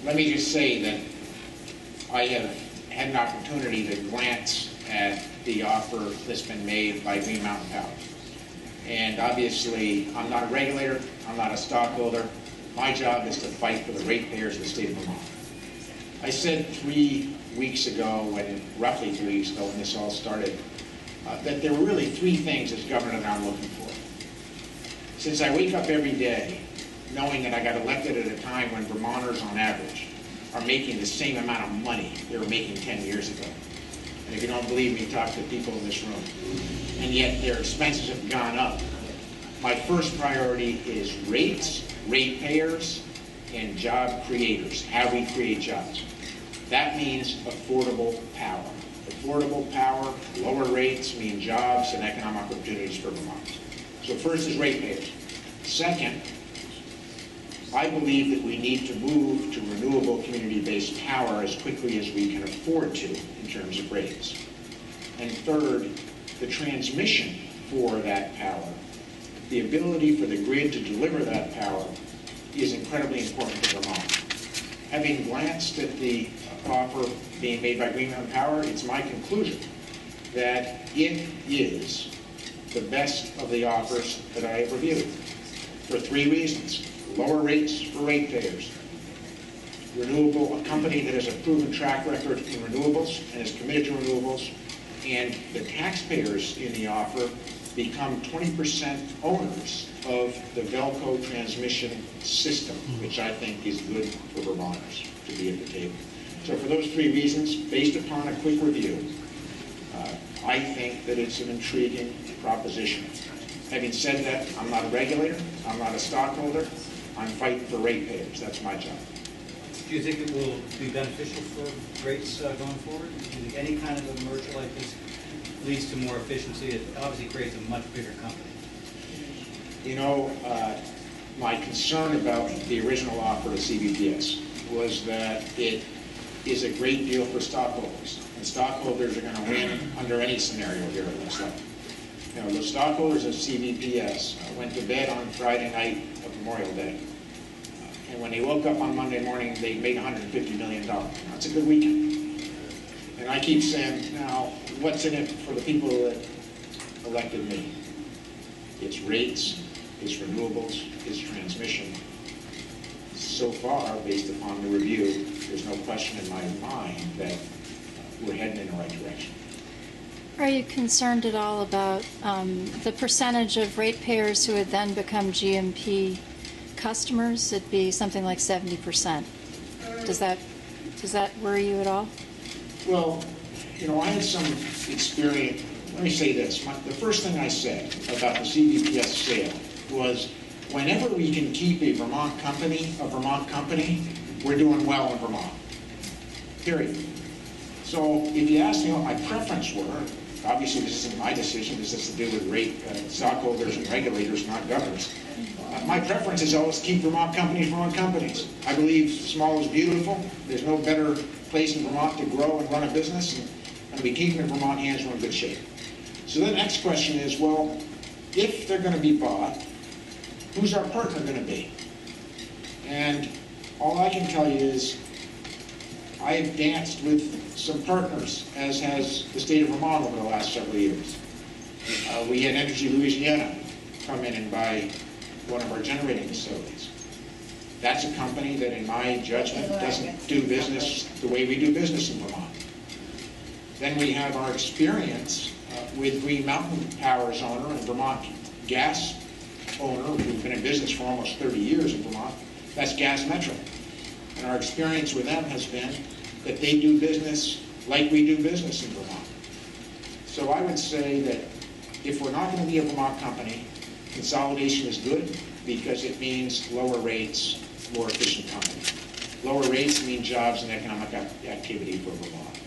let me just say that I have had an opportunity to glance at the offer that's been made by Green Mountain Power. And obviously, I'm not a regulator, I'm not a stockholder. My job is to fight for the ratepayers of the state of Vermont. I said 3 weeks ago, roughly 3 weeks ago when this all started, that there were really 3 things as governor that I'm looking for. Since I wake up every day knowing that I got elected at a time when Vermonters on average are making the same amount of money they were making 10 years ago. And if you don't believe me, talk to people in this room. And yet their expenses have gone up. My first priority is rates, ratepayers, and job creators, how we create jobs. That means affordable power. Affordable power, lower rates mean jobs and economic opportunities for Vermont. So first is ratepayers. Second, I believe that we need to move to renewable community-based power as quickly as we can afford to in terms of rates. And third, the transmission for that power, the ability for the grid to deliver that power is incredibly important to Vermont. Having glanced at the offer being made by Green Mountain Power, it's my conclusion that it is the best of the offers that I have reviewed for 3 reasons. Lower rates for ratepayers, a company that has a proven track record in renewables and is committed to renewables, and the taxpayers in the offer become 20% owners of the Velco transmission system, which I think is good for Vermonters to be at the table. So for those 3 reasons, based upon a quick review, I think that it's an intriguing proposition. Having said that, I'm not a regulator, I'm not a stockholder, I'm fighting for ratepayers. That's my job. Do you think it will be beneficial for rates going forward? Do you think any kind of a merger like this leads to more efficiency? It obviously creates a much bigger company. You know, my concern about the original offer to CVPS was that it is a great deal for stockholders. And stockholders are going to win under any scenario here, it looks like. You know, the stockholders of CVPS went to bed on Friday night of Memorial Day. And when they woke up on Monday morning, they made $150 million. That's a good weekend. And I keep saying, now, what's in it for the people that elected me? It's rates, it's renewables, it's transmission. So far, based upon the review, there's no question in my mind that we're heading in the right direction. Are you concerned at all about the percentage of ratepayers who would then become GMP customers? It'd be something like 70%. Does that worry you at all? Well, you know, I had some experience. Let me say this. The first thing I said about the CVPS sale was, whenever we can keep a Vermont company, we're doing well in Vermont. Period. So if you ask me what my preference were, obviously this isn't my decision, this has to do with stockholders and regulators, not governors. My preference is always keep Vermont companies. I believe small is beautiful. There's no better place in Vermont to grow and run a business, and we keep them in Vermont hands, we're in good shape. So the next question is, well, if they're going to be bought, who's our partner going to be? And all I can tell you is, I have danced with some partners, as has the state of Vermont over the last several years. We had Energy Louisiana come in and buy one of our generating facilities. That's a company that, in my judgment, doesn't do business the way we do business in Vermont. Then we have our experience with Green Mountain Power's owner and Vermont Gas owner, who's been in business for almost 30 years in Vermont. That's Gas Metro. And our experience with them has been that they do business like we do business in Vermont. So I would say that if we're not going to be a Vermont company, consolidation is good because it means lower rates, more efficient company. Lower rates mean jobs and economic activity for Vermont.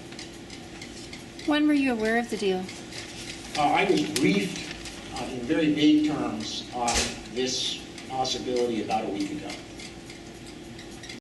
When were you aware of the deal? I was briefed in very vague terms on this possibility about a week ago.